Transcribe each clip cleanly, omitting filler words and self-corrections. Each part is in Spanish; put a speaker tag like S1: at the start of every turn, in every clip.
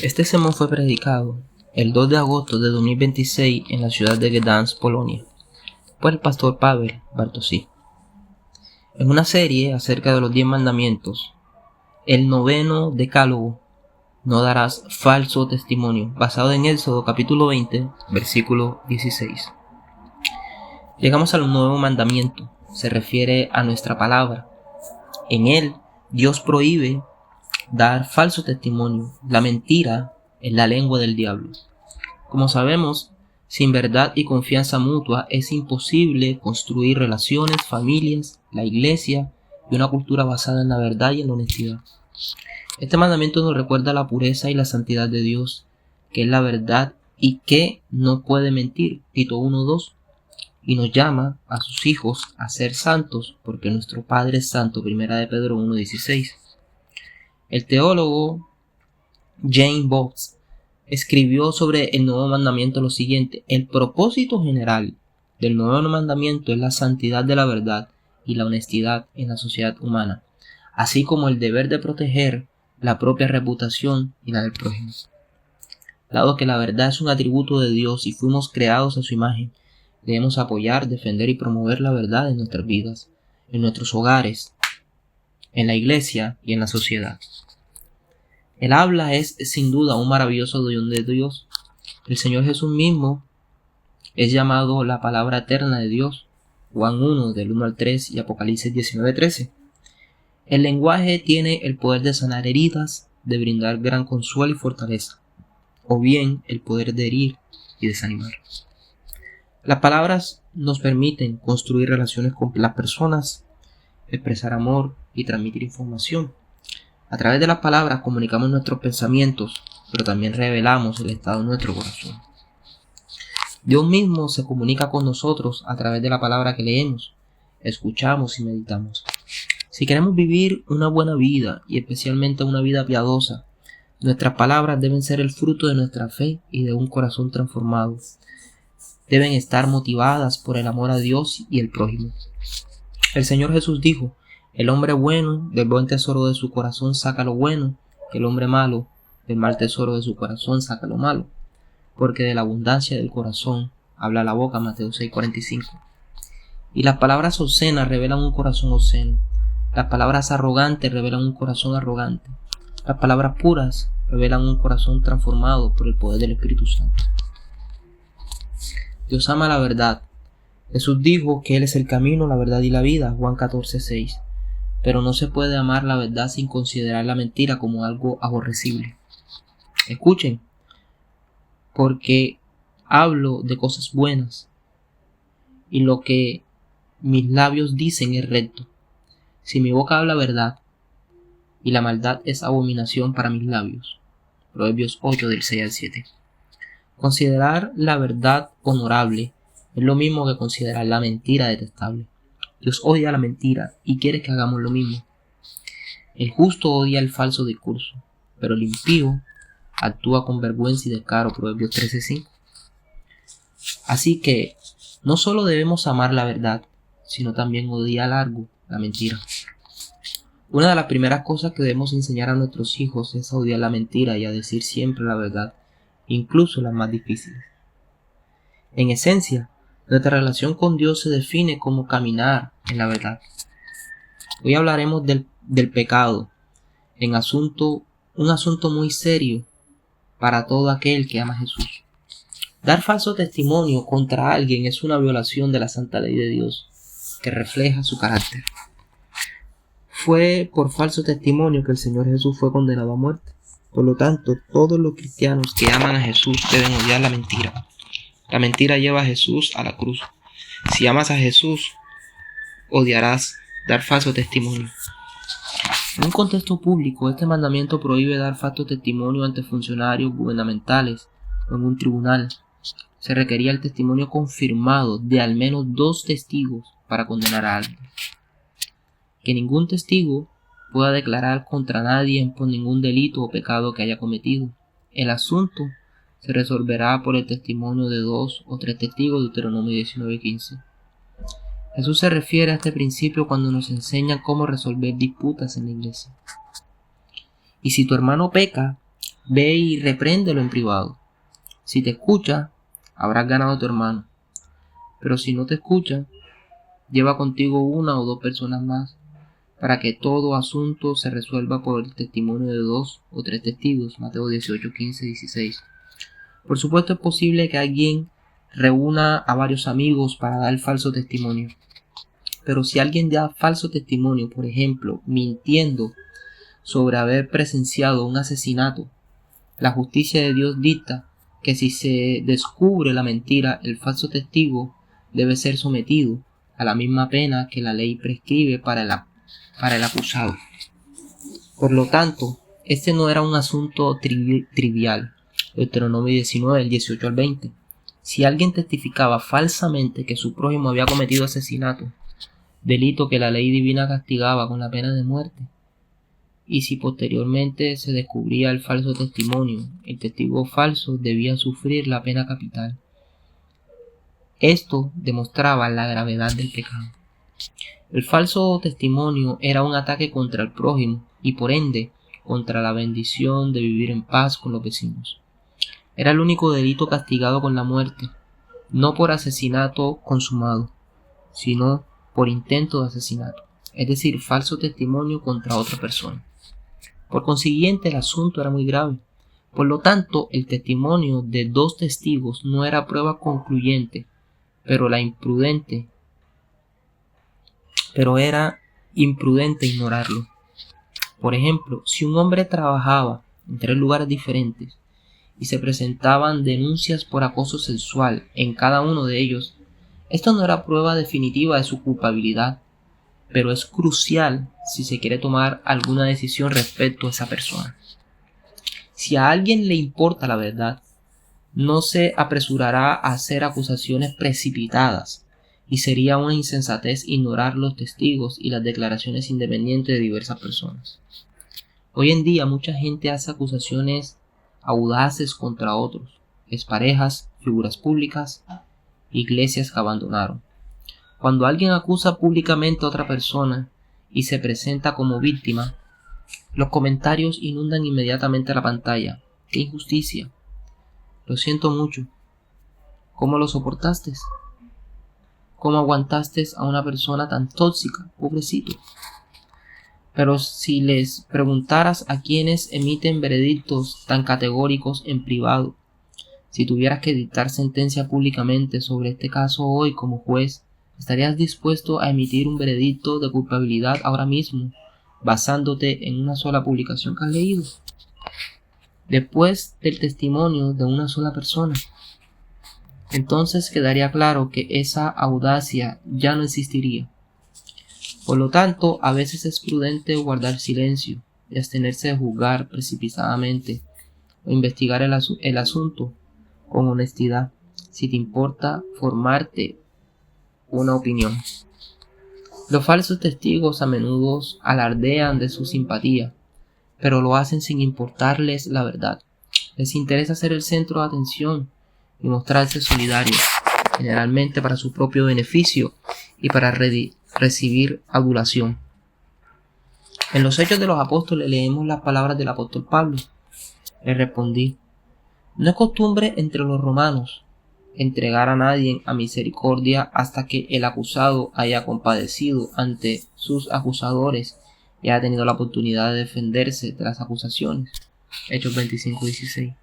S1: Este sermón fue predicado el 2 de agosto de 2026 en la ciudad de Gdansk, Polonia, por el pastor Paweł Bartosik. En una serie acerca de los 10 mandamientos, el 9º decálogo, no darás falso testimonio, basado en Éxodo capítulo 20, versículo 16. Llegamos al nuevo mandamiento, se refiere a nuestra palabra. En él, Dios prohíbe dar falso testimonio. La mentira es la lengua del diablo. Como sabemos, sin verdad y confianza mutua es imposible construir relaciones, familias, la iglesia y una cultura basada en la verdad y en la honestidad. Este mandamiento nos recuerda la pureza y la santidad de Dios, que es la verdad y que no puede mentir, Tito 1:2, y nos llama a sus hijos a ser santos, porque nuestro Padre es santo, 1 de Pedro 1:16. El teólogo James Box escribió sobre el nuevo mandamiento lo siguiente: el propósito general del nuevo mandamiento es la santidad de la verdad y la honestidad en la sociedad humana, así como el deber de proteger la propia reputación y la del prójimo. Dado que la verdad es un atributo de Dios y fuimos creados a su imagen, debemos apoyar, defender y promover la verdad en nuestras vidas, en nuestros hogares, en la iglesia y en la sociedad. El habla es sin duda un maravilloso don de Dios. El Señor Jesús mismo es llamado la palabra eterna de Dios, Juan 1 del 1 al 3 y Apocalipsis 19:13. El lenguaje tiene el poder de sanar heridas, de brindar gran consuelo y fortaleza, o bien el poder de herir y desanimar. Las palabras nos permiten construir relaciones con las personas, expresar amor y transmitir información. A través de las palabras comunicamos nuestros pensamientos, pero también revelamos el estado de nuestro corazón. Dios mismo se comunica con nosotros a través de la palabra que leemos, escuchamos y meditamos. Si queremos vivir una buena vida y especialmente una vida piadosa, nuestras palabras deben ser el fruto de nuestra fe y de un corazón transformado. Deben estar motivadas por el amor a Dios y el prójimo. El Señor Jesús dijo: el hombre bueno del buen tesoro de su corazón saca lo bueno, que el hombre malo del mal tesoro de su corazón saca lo malo, porque de la abundancia del corazón habla la boca, Mateo 6:45. Y las palabras obscenas revelan un corazón obsceno. Las palabras arrogantes revelan un corazón arrogante. Las palabras puras revelan un corazón transformado por el poder del Espíritu Santo. Dios ama la verdad. Jesús dijo que Él es el camino, la verdad y la vida, Juan 14:6. Pero no se puede amar la verdad sin considerar la mentira como algo aborrecible. Escuchen, porque hablo de cosas buenas y lo que mis labios dicen es recto. Si mi boca habla verdad y la maldad es abominación para mis labios. Proverbios 8 del 6 al 7. Considerar la verdad honorable es lo mismo que considerar la mentira detestable. Dios odia la mentira y quiere que hagamos lo mismo. El justo odia el falso discurso, pero el impío actúa con vergüenza y descaro, Proverbios 13:5. Así que no solo debemos amar la verdad, sino también odiar la mentira. Una de las primeras cosas que debemos enseñar a nuestros hijos es a odiar la mentira y a decir siempre la verdad, incluso las más difíciles. En esencia, nuestra relación con Dios se define como caminar en la verdad. Hoy hablaremos del pecado, un asunto muy serio para todo aquel que ama a Jesús. Dar falso testimonio contra alguien es una violación de la santa ley de Dios, que refleja su carácter. Fue por falso testimonio que el Señor Jesús fue condenado a muerte. Por lo tanto, todos los cristianos que aman a Jesús deben odiar la mentira. La mentira lleva a Jesús a la cruz. Si amas a Jesús, odiarás dar falso testimonio. En un contexto público, este mandamiento prohíbe dar falso testimonio ante funcionarios gubernamentales o en un tribunal. Se requería el testimonio confirmado de al menos 2 testigos para condenar a alguien. Que ningún testigo pueda declarar contra nadie por ningún delito o pecado que haya cometido. El asunto se resolverá por el testimonio de 2 o 3 testigos, Deuteronomio 19:15. Jesús se refiere a este principio cuando nos enseña cómo resolver disputas en la iglesia. Y si tu hermano peca, ve y repréndelo en privado. Si te escucha, habrás ganado a tu hermano. Pero si no te escucha, lleva contigo 1 o 2 personas más, para que todo asunto se resuelva por el testimonio de 2 o 3 testigos. Mateo 18, 15, 16. Por supuesto, es posible que alguien reúna a varios amigos para dar falso testimonio. Pero si alguien da falso testimonio, por ejemplo, mintiendo sobre haber presenciado un asesinato, la justicia de Dios dicta que si se descubre la mentira, el falso testigo debe ser sometido a la misma pena que la ley prescribe para el acusado. Por lo tanto, este no era un asunto trivial. Deuteronomio 19, del 18 al 20. Si alguien testificaba falsamente que su prójimo había cometido asesinato, delito que la ley divina castigaba con la pena de muerte, y si posteriormente se descubría el falso testimonio, el testigo falso debía sufrir la pena capital. Esto demostraba la gravedad del pecado. El falso testimonio era un ataque contra el prójimo y por ende contra la bendición de vivir en paz con los vecinos. Era el único delito castigado con la muerte, no por asesinato consumado, sino por intento de asesinato, es decir, falso testimonio contra otra persona. Por consiguiente, el asunto era muy grave. Por lo tanto, el testimonio de 2 testigos no era prueba concluyente, pero era imprudente ignorarlo. Por ejemplo, si un hombre trabajaba en 3 lugares diferentes y se presentaban denuncias por acoso sexual en cada uno de ellos, esto no era prueba definitiva de su culpabilidad, pero es crucial si se quiere tomar alguna decisión respecto a esa persona. Si a alguien le importa la verdad, no se apresurará a hacer acusaciones precipitadas, y sería una insensatez ignorar los testigos y las declaraciones independientes de diversas personas. Hoy en día mucha gente hace acusaciones audaces contra otros, exparejas, figuras públicas, iglesias que abandonaron. Cuando alguien acusa públicamente a otra persona y se presenta como víctima, los comentarios inundan inmediatamente la pantalla. ¡Qué injusticia! Lo siento mucho. ¿Cómo lo soportaste? ¿Cómo aguantaste a una persona tan tóxica? Pobrecito. Pero si les preguntaras a quienes emiten veredictos tan categóricos en privado, si tuvieras que dictar sentencia públicamente sobre este caso hoy como juez, ¿estarías dispuesto a emitir un veredicto de culpabilidad ahora mismo, basándote en una sola publicación que has leído? Después del testimonio de una sola persona, entonces quedaría claro que esa audacia ya no existiría. Por lo tanto, a veces es prudente guardar silencio y abstenerse de juzgar precipitadamente o investigar el asunto con honestidad, si te importa formarte una opinión. Los falsos testigos a menudo alardean de su simpatía, pero lo hacen sin importarles la verdad. Les interesa ser el centro de atención y mostrarse solidarios, generalmente para su propio beneficio y para recibir adulación. En los Hechos de los Apóstoles leemos las palabras del apóstol Pablo. Le respondí: no es costumbre entre los romanos entregar a nadie a misericordia hasta que el acusado haya compadecido ante sus acusadores y haya tenido la oportunidad de defenderse de las acusaciones. Hechos 25:16.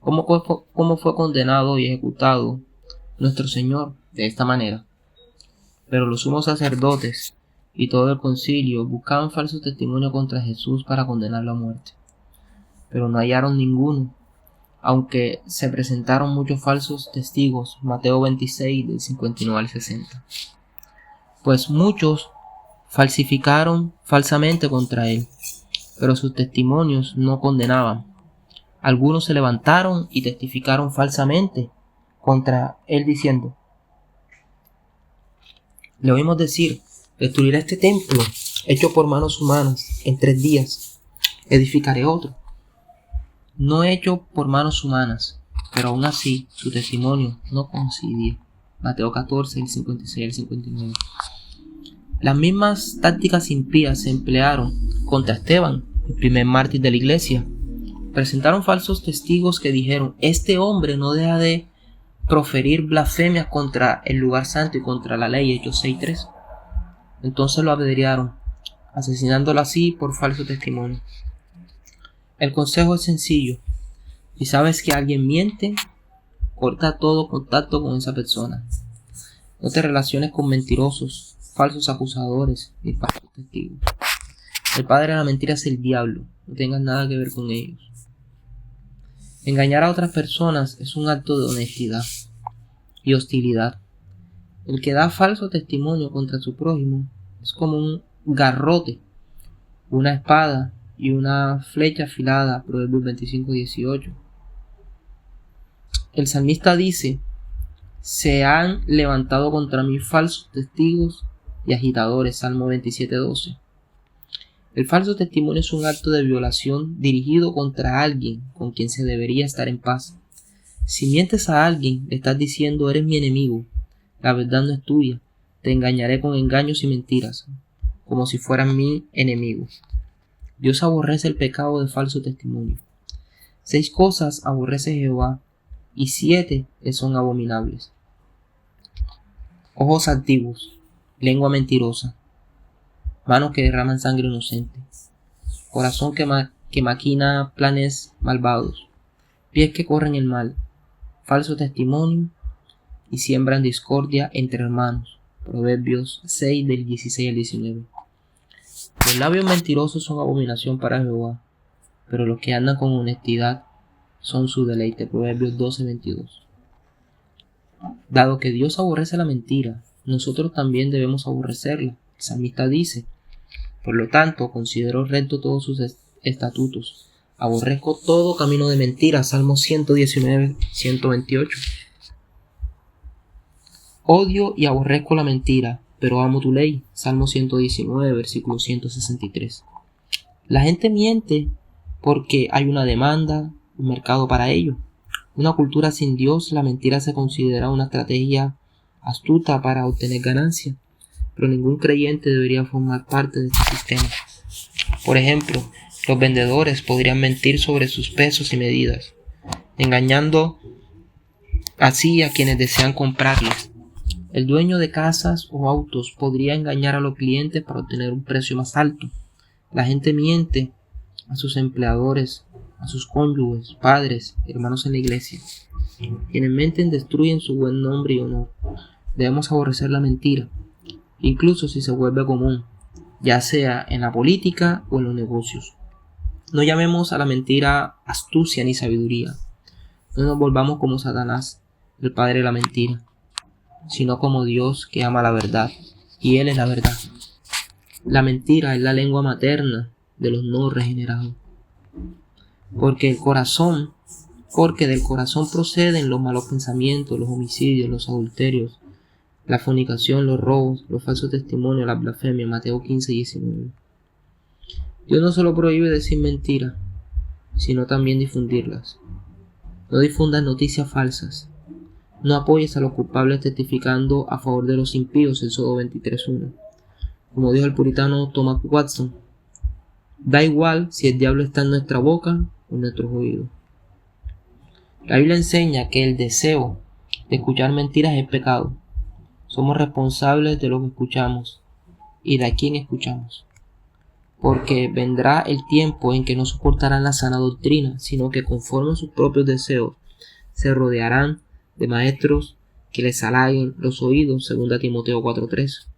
S1: ¿Cómo fue condenado y ejecutado nuestro Señor? De esta manera. Pero los sumos sacerdotes y todo el concilio buscaban falso testimonio contra Jesús para condenarlo a muerte, pero no hallaron ninguno, aunque se presentaron muchos falsos testigos. Mateo 26, del 59 al 60. Pues muchos falsificaron falsamente contra él, pero sus testimonios no condenaban. Algunos se levantaron y testificaron falsamente contra él diciendo: le oímos decir, destruiré este templo hecho por manos humanas en 3 días, edificaré otro, no hecho por manos humanas, pero aún así su testimonio no coincidía. Mateo 14, del 56 al 59. Las mismas tácticas impías se emplearon contra Esteban, el primer mártir de la iglesia. Presentaron falsos testigos que dijeron: este hombre no deja de proferir blasfemias contra el lugar santo y contra la ley, Hechos 6:3. Entonces lo apedrearon, asesinándolo así por falso testimonio. El consejo es sencillo: si sabes que alguien miente, corta todo contacto con esa persona. No te relaciones con mentirosos, falsos acusadores y falsos testigos. El padre de la mentira es el diablo. No tengas nada que ver con ellos. Engañar a otras personas es un acto de honestidad y hostilidad. El que da falso testimonio contra su prójimo es como un garrote, una espada y una flecha afilada. Proverbios 25:18. El salmista dice: se han levantado contra mí falsos testigos y agitadores. Salmo 27:12. El falso testimonio es un acto de violación dirigido contra alguien con quien se debería estar en paz. Si mientes a alguien, le estás diciendo: eres mi enemigo, la verdad no es tuya, te engañaré con engaños y mentiras, como si fueran mi enemigo. Dios aborrece el pecado de falso testimonio. 6 cosas aborrece Jehová, y 7 le son abominables: ojos altivos, lengua mentirosa, manos que derraman sangre inocente, corazón que maquina planes malvados, pies que corren el mal, falso testimonio y siembran discordia entre hermanos. Proverbios 6 del 16 al 19. Los labios mentirosos son abominación para Jehová, pero los que andan con honestidad son su deleite. Proverbios 12:22. Dado que Dios aborrece la mentira, nosotros también debemos aborrecerla. El salmista dice: por lo tanto, considero recto todos sus estatutos. Aborrezco todo camino de mentira. Salmo 119:128. Odio y aborrezco la mentira, pero amo tu ley. Salmo 119, versículo 163. La gente miente porque hay una demanda, un mercado para ello. Una cultura sin Dios, la mentira se considera una estrategia astuta para obtener ganancia, pero ningún creyente debería formar parte de este sistema. Por ejemplo, los vendedores podrían mentir sobre sus pesos y medidas, engañando así a quienes desean comprarles. El dueño de casas o autos podría engañar a los clientes para obtener un precio más alto. La gente miente a sus empleadores, a sus cónyuges, padres, hermanos en la iglesia. Quienes mienten destruyen su buen nombre y honor. Debemos aborrecer la mentira, incluso si se vuelve común, ya sea en la política o en los negocios. No llamemos a la mentira astucia ni sabiduría. No nos volvamos como Satanás, el padre de la mentira, sino como Dios, que ama la verdad, y Él es la verdad. La mentira es la lengua materna de los no regenerados. Porque del corazón proceden los malos pensamientos, los homicidios, los adulterios, la fornicación, los robos, los falsos testimonios, la blasfemia. Mateo 15:19. Dios no solo prohíbe decir mentiras, sino también difundirlas. No difundas noticias falsas. No apoyes a los culpables testificando a favor de los impíos. Éxodo 23:1. Como dijo el puritano Thomas Watson: da igual si el diablo está en nuestra boca o en nuestros oídos. La Biblia enseña que el deseo de escuchar mentiras es pecado. Somos responsables de lo que escuchamos y de a quién escuchamos. Porque vendrá el tiempo en que no soportarán la sana doctrina, sino que conforme a sus propios deseos se rodearán de maestros que les halaguen los oídos. 2 Timoteo 4:3.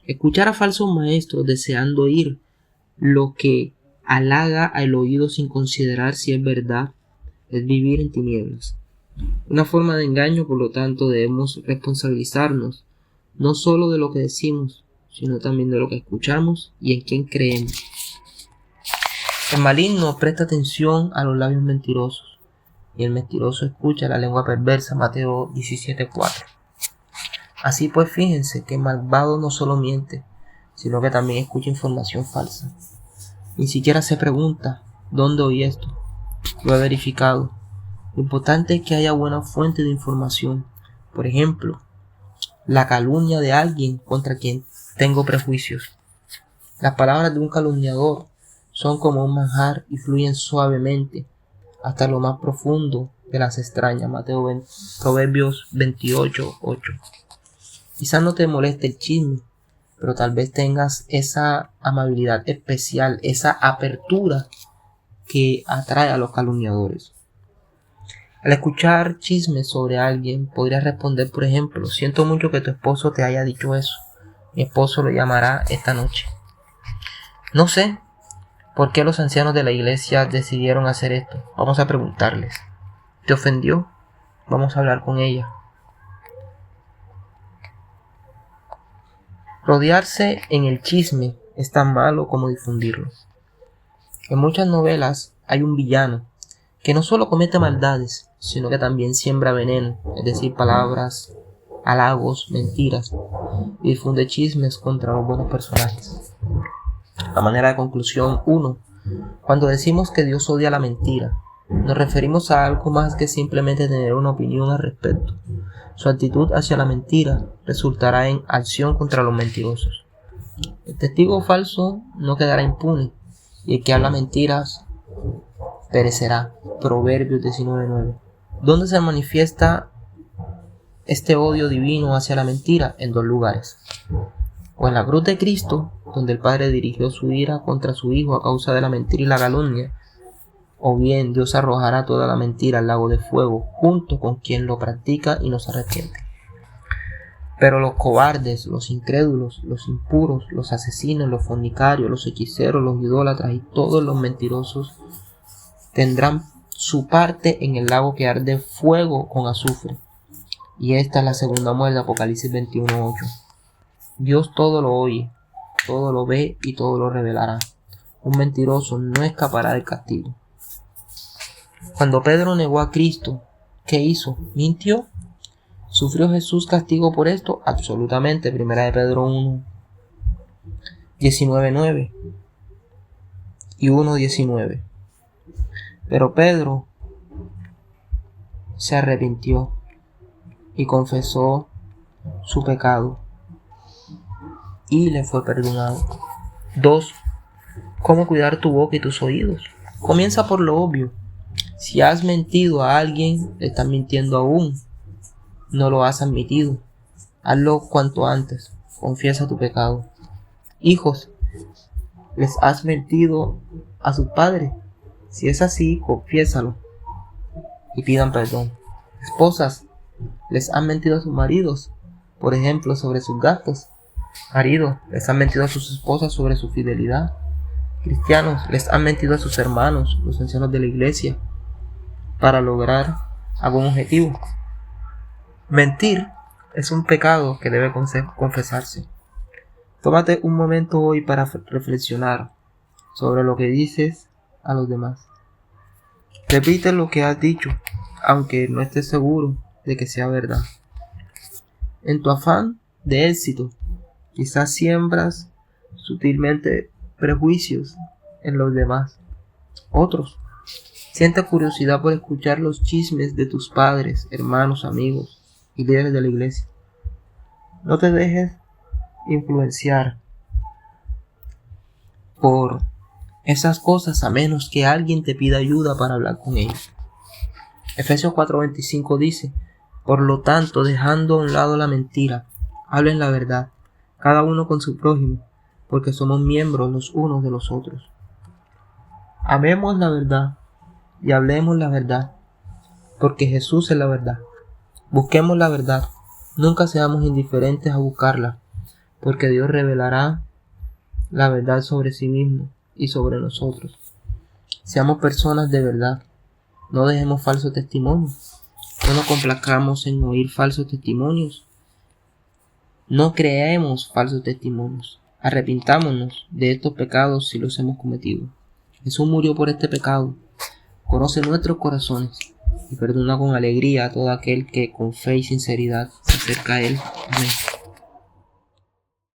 S1: Escuchar a falsos maestros deseando oír lo que halaga al oído sin considerar si es verdad es vivir en tinieblas. Una forma de engaño. Por lo tanto, debemos responsabilizarnos no solo de lo que decimos, sino también de lo que escuchamos y en quién creemos. El maligno presta atención a los labios mentirosos, y el mentiroso escucha la lengua perversa. Mateo 17:4. Así pues, fíjense que el malvado no solo miente, sino que también escucha información falsa. Ni siquiera se pregunta: ¿dónde oí esto? Lo he verificado. Lo importante es que haya buena fuente de información. Por ejemplo, la calumnia de alguien contra quien tengo prejuicios. Las palabras de un calumniador son como un manjar y fluyen suavemente, hasta lo más profundo de las extrañas. Proverbios 28:8. Quizás no te moleste el chisme, pero tal vez tengas esa amabilidad especial, esa apertura que atrae a los calumniadores. Al escuchar chismes sobre alguien, podrías responder, por ejemplo: siento mucho que tu esposo te haya dicho eso. Mi esposo lo llamará esta noche. No sé por qué los ancianos de la iglesia decidieron hacer esto. Vamos a preguntarles. ¿Te ofendió? Vamos a hablar con ella. Rodearse en el chisme es tan malo como difundirlo. En muchas novelas hay un villano que no solo comete maldades, sino que también siembra veneno, es decir, palabras, halagos, mentiras, y difunde chismes contra los buenos personajes. A manera de conclusión, 1. Cuando decimos que Dios odia la mentira, nos referimos a algo más que simplemente tener una opinión al respecto. Su actitud hacia la mentira resultará en acción contra los mentirosos. El testigo falso no quedará impune, y el que habla mentiras perecerá. Proverbios 19:9. ¿Dónde se manifiesta este odio divino hacia la mentira? En 2 lugares. O en la cruz de Cristo, donde el Padre dirigió su ira contra su Hijo a causa de la mentira y la calumnia, o bien Dios arrojará toda la mentira al lago de fuego junto con quien lo practica y no se arrepiente. Pero los cobardes, los incrédulos, los impuros, los asesinos, los fornicarios, los hechiceros, los idólatras y todos los mentirosos tendrán su parte en el lago que arde fuego con azufre. Y esta es la segunda muerte, Apocalipsis 21:8. Dios todo lo oye, todo lo ve y todo lo revelará. Un mentiroso no escapará del castigo. Cuando Pedro negó a Cristo, ¿qué hizo? ¿Mintió? ¿Sufrió Jesús castigo por esto? Absolutamente. 1 de Pedro 1:19-9 y 1:19. Pero Pedro se arrepintió y confesó su pecado y le fue perdonado. 2. ¿Cómo cuidar tu boca y tus oídos? Comienza por lo obvio. Si has mentido a alguien, le estás mintiendo aún. No lo has admitido. Hazlo cuanto antes. Confiesa tu pecado. Hijos, ¿les has mentido a sus padres? Si es así, confiésalo y pidan perdón. Esposas, ¿les han mentido a sus maridos? Por ejemplo, sobre sus gastos. Maridos, ¿les han mentido a sus esposas sobre su fidelidad? Cristianos, ¿les han mentido a sus hermanos, los ancianos de la iglesia, para lograr algún objetivo? Mentir es un pecado que debe confesarse. Tómate un momento hoy para reflexionar sobre lo que dices a los demás. Repite lo que has dicho, aunque no estés seguro de que sea verdad. En tu afán de éxito, quizás siembras sutilmente prejuicios en los demás. Otros, siente curiosidad por escuchar los chismes de tus padres, hermanos, amigos y líderes de la iglesia. No te dejes influenciar por esas cosas a menos que alguien te pida ayuda para hablar con ellos. Efesios 4:25 dice: por lo tanto, dejando a un lado la mentira, hablen la verdad, cada uno con su prójimo, porque somos miembros los unos de los otros. Amemos la verdad y hablemos la verdad, porque Jesús es la verdad. Busquemos la verdad, nunca seamos indiferentes a buscarla, porque Dios revelará la verdad sobre sí mismo y sobre nosotros. Seamos personas de verdad, no dejemos falsos testimonios, no nos complazcamos en oír falsos testimonios, no creemos falsos testimonios. Arrepintámonos de estos pecados si los hemos cometido. Jesús murió por este pecado, conoce nuestros corazones y perdona con alegría a todo aquel que con fe y sinceridad se acerca a Él. Amén.